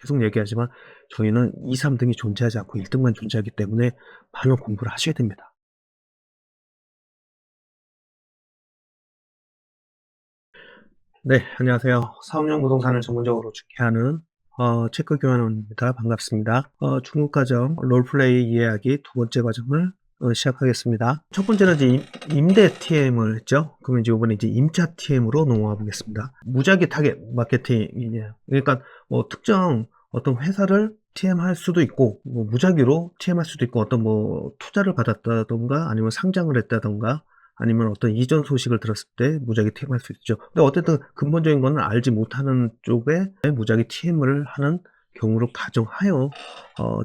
계속 얘기하지만 저희는 2, 3등이 존재하지 않고 1등만 존재하기 때문에 많은 공부를 하셔야 됩니다. 네, 안녕하세요. 사업용 부동산을 전문적으로 중개하는 체크 교환원입니다. 반갑습니다. 중국 과정 롤플레이 이해하기 두 번째 과정을 시작하겠습니다. 첫 번째는 이제 임대 TM을 했죠. 그러면 이제 이번에 이제 임차 TM으로 넘어가 보겠습니다. 무작위 타겟 마케팅이냐. 그러니까 뭐 특정 어떤 회사를 TM 할 수도 있고, 뭐 무작위로 TM 할 수도 있고, 어떤 뭐 투자를 받았다던가 아니면 상장을 했다던가 아니면 어떤 이전 소식을 들었을 때 무작위 TM할 수 있죠. 근데 어쨌든 근본적인 거는 알지 못하는 쪽에 무작위 TM을 하는 경우를 가정하여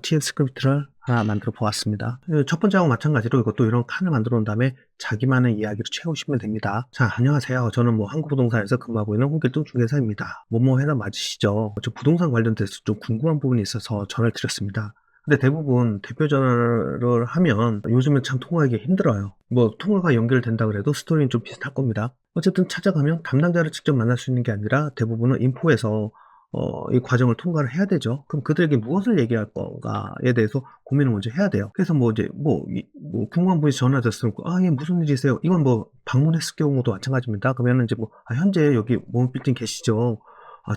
TM 스크립트를 하나 만들어 보았습니다. 첫 번째하고 마찬가지로 이것도 이런 칸을 만들어 놓은 다음에 자기만의 이야기로 채우시면 됩니다. 자, 안녕하세요. 저는 뭐 한국부동산에서 근무하고 있는 홍길동 중개사입니다. 뭐뭐 회사 맞으시죠? 저 부동산 관련돼서 좀 궁금한 부분이 있어서 전화를 드렸습니다. 근데 대부분 대표 전화를 하면 요즘은 참 통화하기 힘들어요. 뭐 통화가 연결된다 그래도 스토리는 좀 비슷할 겁니다. 어쨌든 찾아가면 담당자를 직접 만날 수 있는 게 아니라 대부분은 인포에서 이 과정을 통과를 해야 되죠. 그럼 그들에게 무엇을 얘기할 건가에 대해서 고민을 먼저 해야 돼요. 그래서 뭐 이제 뭐 궁금한 분이 전화 드렸을 때, 예, 무슨 일이세요? 이건 뭐 방문했을 경우도 마찬가지입니다. 그러면 이제 뭐, 현재 여기 모은 빌딩 계시죠?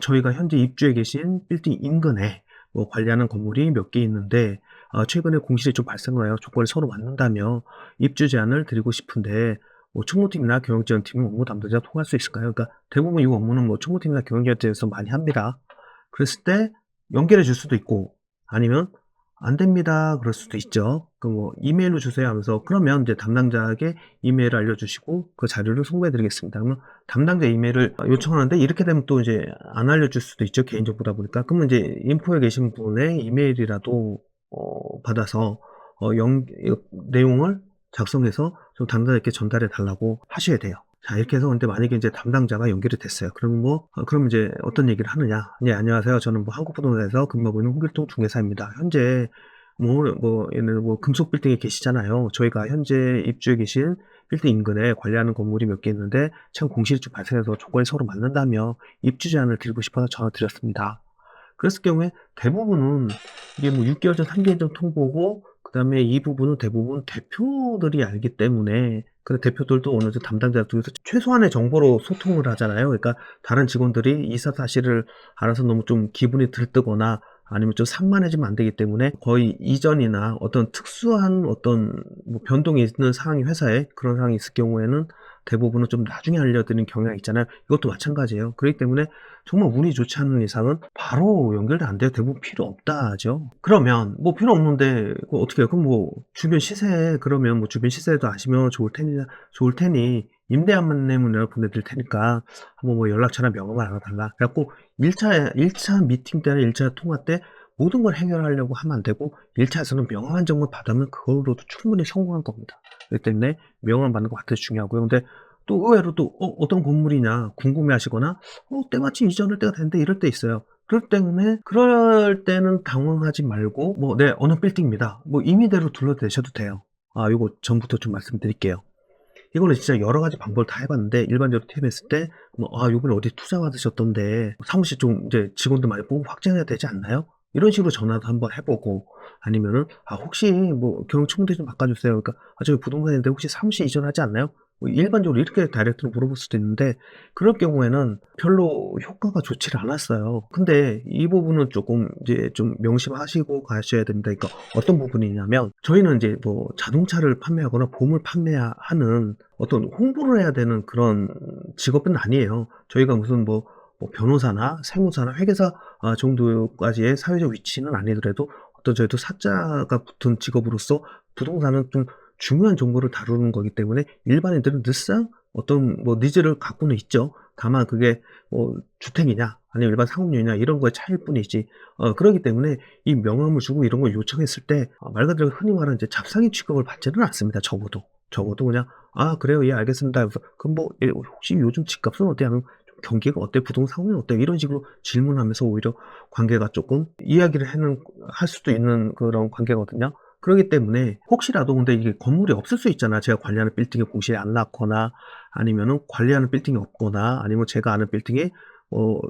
저희가 현재 입주해 계신 빌딩 인근에 뭐 관리하는 건물이 몇 개 있는데, 최근에 공실이 좀 발생을 해요. 조건이 서로 맞는다며 입주 제안을 드리고 싶은데, 뭐 총무팀이나 경영지원팀은 업무 담당자 통할 수 있을까요? 그러니까 대부분 이 업무는 뭐 총무팀이나 경영지원팀에서 많이 합니다. 그랬을 때 연결해 줄 수도 있고, 아니면 안 됩니다. 그럴 수도 있죠. 그 뭐 이메일로 주세요 하면서, 그러면 이제 담당자에게 이메일을 알려주시고 그 자료를 송부해 드리겠습니다. 그러면 담당자 이메일을 요청하는데 이렇게 되면 또 이제 안 알려줄 수도 있죠. 개인정보다 보니까. 그러면 이제 인포에 계신 분의 이메일이라도 받아서 내용을 작성해서 좀 담당자에게 전달해 달라고 하셔야 돼요. 자, 이렇게 해서 근데 만약에 이제 담당자가 연결이 됐어요. 그러면 그럼 이제 어떤 얘기를 하느냐. 네, 안녕하세요. 저는 뭐 한국부동산에서 근무하고 있는 홍길동 중개사입니다. 현재 얘는 뭐 금속 빌딩에 계시잖아요. 저희가 현재 입주해 계신 빌딩 인근에 관리하는 건물이 몇 개 있는데 참 공실이 좀 발생해서 조건이 서로 맞는다며 입주 제안을 드리고 싶어서 전화 드렸습니다. 그랬을 경우에 대부분은 이게 뭐 6개월 전, 3개월 전 통보고, 그다음에 이 부분은 대부분 대표들이 알기 때문에, 그 대표들도 어느 정도 담당자들에서 최소한의 정보로 소통을 하잖아요. 그러니까 다른 직원들이 이사 사실을 알아서 너무 좀 기분이 들뜨거나 아니면 좀 산만해지면 안 되기 때문에, 거의 이전이나 어떤 특수한 어떤 뭐 변동이 있는 상황이, 회사에 그런 상황이 있을 경우에는 대부분은 좀 나중에 알려드리는 경향이 있잖아요. 이것도 마찬가지예요. 그렇기 때문에 정말 운이 좋지 않은 이상은 바로 연결도 안 돼요. 대부분 필요 없다 하죠. 그러면 뭐 필요 없는데 어떻게 해요? 그럼 뭐 주변 시세, 그러면 뭐 주변 시세도 아시면 좋을 테니 임대 안내문을 보내드릴 테니까 한번 뭐 연락처나 명함을 알아달라. 그래갖고 1차 미팅 때나 1차 통화 때 모든 걸 해결하려고 하면 안 되고, 1차에서는 명함 한 장만 받으면 그걸로도 충분히 성공한 겁니다. 그렇기 때문에 명함 받는 거 굉장히 중요하고요. 근데 또 의외로 또 어떤 건물이냐 궁금해 하시거나, 때마침 이전할 때가 됐는데 이럴 때 있어요. 그럴 때는 당황하지 말고, 네, 어느 빌딩입니다. 뭐 임의대로 둘러대셔도 돼요. 요거 전부터 좀 말씀드릴게요. 이거는 진짜 여러 가지 방법을 다 해봤는데, 일반적으로 TM했을 때, 요번에 어디 투자 받으셨던데, 사무실 좀 이제 직원들 많이 뽑고 확장해야 되지 않나요? 이런 식으로 전화도 한번 해보고, 아니면은, 혹시 뭐 경영총대 좀 바꿔주세요. 그러니까, 저기 부동산인데 혹시 사무실 이전하지 않나요? 뭐 일반적으로 이렇게 다이렉트로 물어볼 수도 있는데, 그럴 경우에는 별로 효과가 좋지를 않았어요. 근데 이 부분은 조금 이제 좀 명심하시고 가셔야 됩니다. 그러니까 어떤 부분이냐면, 저희는 이제 뭐 자동차를 판매하거나 보험을 판매하는 어떤 홍보를 해야 되는 그런 직업은 아니에요. 저희가 무슨 뭐 변호사나 세무사나 회계사 정도까지의 사회적 위치는 아니더라도, 어떤 저희도 사자가 붙은 직업으로서 부동산은 좀 중요한 정보를 다루는 거기 때문에 일반인들은 늘상 어떤 뭐 니즈를 갖고는 있죠. 다만 그게 뭐 주택이냐 아니면 일반 상업용이냐 이런 거의 차이일 뿐이지, 그러기 때문에 이 명함을 주고 이런 걸 요청했을 때 말 그대로 흔히 말하는 이제 잡상인 취급을 받지는 않습니다. 적어도 그냥 그래요, 예, 알겠습니다. 그래서 그럼 뭐 혹시 요즘 집값은 어때 하면, 좀 경기가 어때, 부동산 상황이 어때, 이런 식으로 질문하면서 오히려 관계가 조금 이야기를 할 수도 있는 그런 관계거든요. 그러기 때문에 혹시라도, 근데 이게 건물이 없을 수 있잖아. 제가 관리하는 빌딩에 공실이 안 났거나, 아니면은 관리하는 빌딩이 없거나, 아니면 제가 아는 빌딩에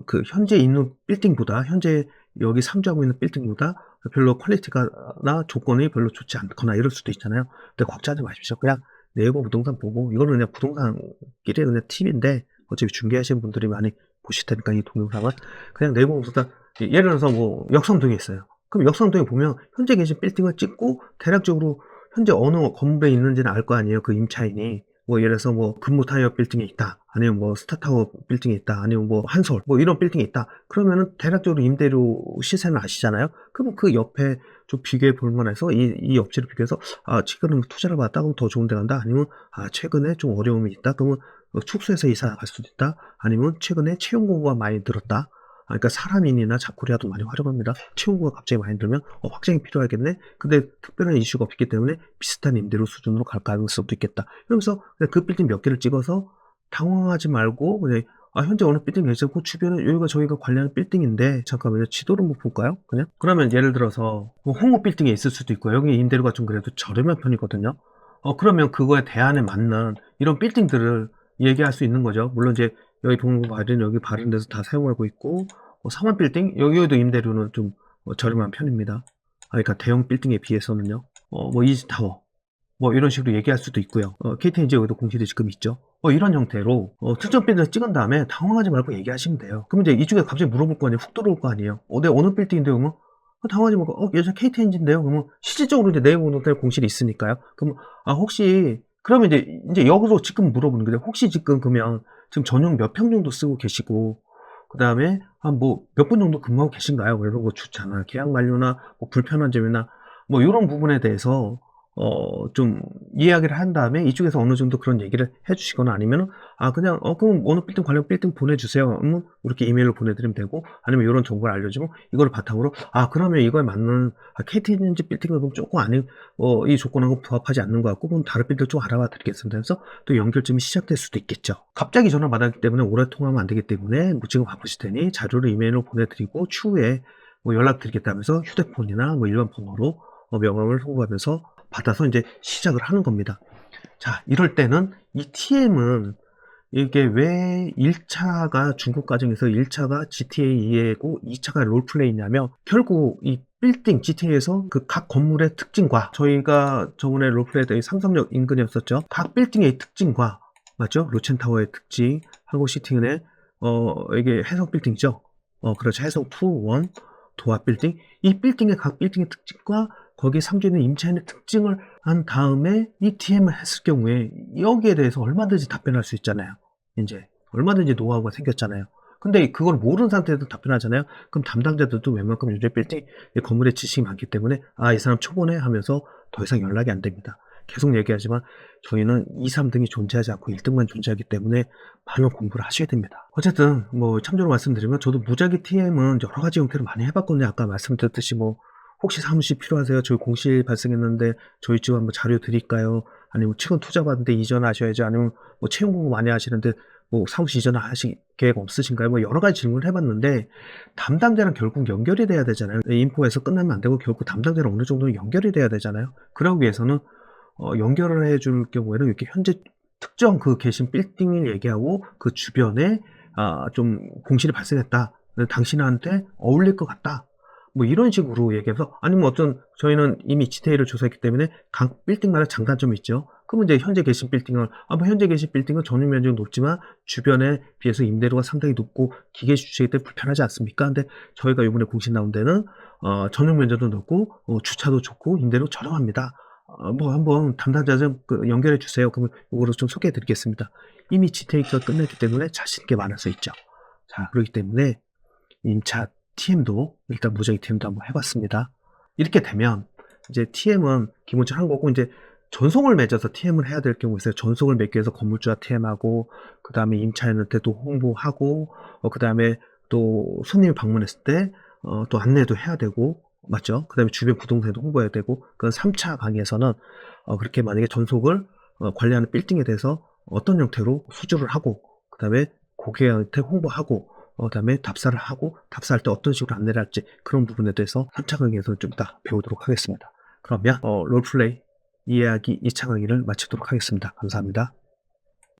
그 현재 있는 빌딩보다 현재 여기 상주하고 있는 빌딩보다 별로 퀄리티가나 조건이 별로 좋지 않거나 이럴 수도 있잖아요. 근데 걱정하지 마십시오. 그냥 네이버 부동산 보고 이거는 그냥 부동산끼리 그냥 팁인데 어차피 중개하시는 분들이 많이 보실 테니까 이 동영상은 그냥 네이버 부동산 예를 들어서 뭐 역삼동에 있어요. 그럼 역삼동에 보면 현재 계신 빌딩을 찍고 대략적으로 현재 어느 건물에 있는지는 알 거 아니에요. 그 임차인이. 뭐 예를 들어서 뭐 금호타이어 빌딩에 있다. 아니면 뭐 스타타워 빌딩에 있다. 아니면 뭐 한솔 뭐 이런 빌딩에 있다. 그러면은 대략적으로 임대료 시세는 아시잖아요. 그러면 그 옆에 좀 비교해 볼 만해서 이 업체를 비교해서 최근에 투자를 받았다 그러면 더 좋은 데 간다. 아니면 최근에 좀 어려움이 있다. 그러면 축소해서 이사 갈 수도 있다. 아니면 최근에 채용 공고가 많이 늘었다. 그러니까 사람인이나 자쿠리아도 많이 활용합니다. 채용 공고가 갑자기 많이 들면 확장이 필요하겠네. 근데 특별한 이슈가 없기 때문에 비슷한 임대료 수준으로 갈 가능성도 있겠다. 이러면서 그냥 그 빌딩 몇 개를 찍어서 당황하지 말고 그냥 현재 어느 빌딩 계시고 주변에 여기가 저희가 관리하는 빌딩인데 잠깐만요. 지도를 한번 볼까요? 그냥? 그러면 예를 들어서 뭐 홍호 빌딩에 있을 수도 있고 여기 임대료가 좀 그래도 저렴한 편이거든요. 그러면 그거에 대안에 맞는 이런 빌딩들을 얘기할 수 있는 거죠. 물론 이제 여기 동부발은 여기 바른 데서 다 사용하고 있고 상원 빌딩 여기도 임대료는 좀 저렴한 편입니다. 그러니까 대형 빌딩에 비해서는요. 뭐 이지타워 뭐 이런 식으로 얘기할 수도 있고요. KTNG 여기도 공실이 지금 있죠. 이런 형태로 특정 빌딩을 찍은 다음에 당황하지 말고 얘기하시면 돼요. 그럼 이제 이쪽에 갑자기 물어볼 거 아니에요. 훅 들어올 거 아니에요. 내 어느 빌딩인데 그러면 당황하지 말고 예전 KTNG인데요. 그러면 실질적으로 이제 네이버 노트에 공실이 있으니까요. 그럼 혹시 그러면 이제 여기서 지금 물어보는 거예요. 혹시 지금 그러면 지금 전용 몇 평 정도 쓰고 계시고 그 다음에 한 뭐 몇 분 정도 근무하고 계신가요? 뭐 이런 거 좋잖아요. 계약 만료나 뭐 불편한 점이나 뭐 이런 부분에 대해서 좀 이야기를 한 다음에 이쪽에서 어느 정도 그런 얘기를 해 주시거나 아니면은 그냥 그럼 어느 빌딩 관련 빌딩 보내주세요. 이렇게 이메일로 보내드리면 되고 아니면 이런 정보를 알려주면 이걸 바탕으로 그러면 이거에 맞는 KTNG 빌딩은 그럼 조금 아닌 이 조건하고 부합하지 않는 것 같고 그럼 다른 빌딩 좀 알아봐 드리겠습니다. 해서 또 연결점이 시작될 수도 있겠죠. 갑자기 전화 받았기 때문에 오래 통화하면 안 되기 때문에 뭐 지금 바쁘실 테니 자료를 이메일로 보내드리고 추후에 뭐 연락드리겠다면서 휴대폰이나 뭐 일반 번호로 명함을 송부하면서 받아서 이제 시작을 하는 겁니다. 자, 이럴 때는 이 TM은 이게 왜 1차가 중국 과정에서 1차가 GTA2고 2차가 롤플레이냐면 결국 이 빌딩 GTA에서 그 각 건물의 특징과 저희가 저번에 롤플레이 때 삼성역 인근이었었죠. 각 빌딩의 특징과 맞죠? 로첸타워의 특징, 한국시티은의 이게 해성 빌딩이죠. 그렇죠. 해성 2, 1, 도합 빌딩. 이 빌딩의 각 빌딩의 특징과 거기에 상주 있는 임차인의 특징을 한 다음에 이 TM을 했을 경우에 여기에 대해서 얼마든지 답변할 수 있잖아요. 이제 얼마든지 노하우가 생겼잖아요. 근데 그걸 모르는 상태에서 답변하잖아요. 그럼 담당자들도 웬만큼 요즘 빌딩 건물의 지식이 많기 때문에 이 사람 초보네 하면서 더 이상 연락이 안 됩니다. 계속 얘기하지만 저희는 2, 3등이 존재하지 않고 1등만 존재하기 때문에 많은 공부를 하셔야 됩니다. 어쨌든 뭐 참조로 말씀드리면 저도 무작위 TM은 여러 가지 형태로 많이 해봤거든요. 아까 말씀드렸듯이 뭐 혹시 사무실 필요하세요? 저희 공실 발생했는데 저희 집 한번 자료 드릴까요? 아니면 최근 투자 받은데 이전하셔야죠. 아니면 뭐 채용 공부 많이 하시는데 뭐 사무실 이전하실 계획 없으신가요? 뭐 여러 가지 질문을 해봤는데 담당자랑 결국 연결이 돼야 되잖아요. 인포에서 끝나면 안 되고 결국 담당자랑 어느 정도 연결이 돼야 되잖아요. 그러기 위해서는 연결을 해줄 경우에는 이렇게 현재 특정 그 계신 빌딩을 얘기하고 그 주변에 좀 공실이 발생했다. 당신한테 어울릴 것 같다. 뭐 이런 식으로 얘기해서 아니면 어떤 저희는 이미 GTA를 조사했기 때문에 각 빌딩마다 장단점이 있죠. 그러면 이제 현재 계신 빌딩은 뭐 현재 계신 빌딩은 전용 면적이 높지만 주변에 비해서 임대료가 상당히 높고 기계 주차기 때문에 불편하지 않습니까? 근데 저희가 이번에 공실 나온 데는 전용 면적도 높고 주차도 좋고 임대료 저렴합니다. 뭐 한번 담당자 좀 연결해 주세요. 그러면 이거로 좀 소개해 드리겠습니다. 이미 GTA가 끝냈기 때문에 자신 있게 말할 수 있죠. 자, 그렇기 때문에 임차 TM도 일단 무작위 TM도 한번 해봤습니다. 이렇게 되면 이제 TM은 기본적으로 한 거고 이제 전송을 맺어서 TM을 해야 될 경우 있어요. 전송을 맺기 위해서 건물주와 TM하고 그 다음에 임차인한테도 홍보하고 그 다음에 또 손님이 방문했을 때 또 안내도 해야 되고 맞죠? 그 다음에 주변 부동산에도 홍보해야 되고 그 3차 강의에서는 그렇게 만약에 전속을 관리하는 빌딩에 대해서 어떤 형태로 수주를 하고 그 다음에 고객한테 홍보하고 그 다음에 답사를 하고 답사할 때 어떤 식으로 안내를 할지 그런 부분에 대해서 3차 강의에서 좀 이따 배우도록 하겠습니다. 그러면 롤플레이 이야기 2차 강의를 마치도록 하겠습니다. 감사합니다.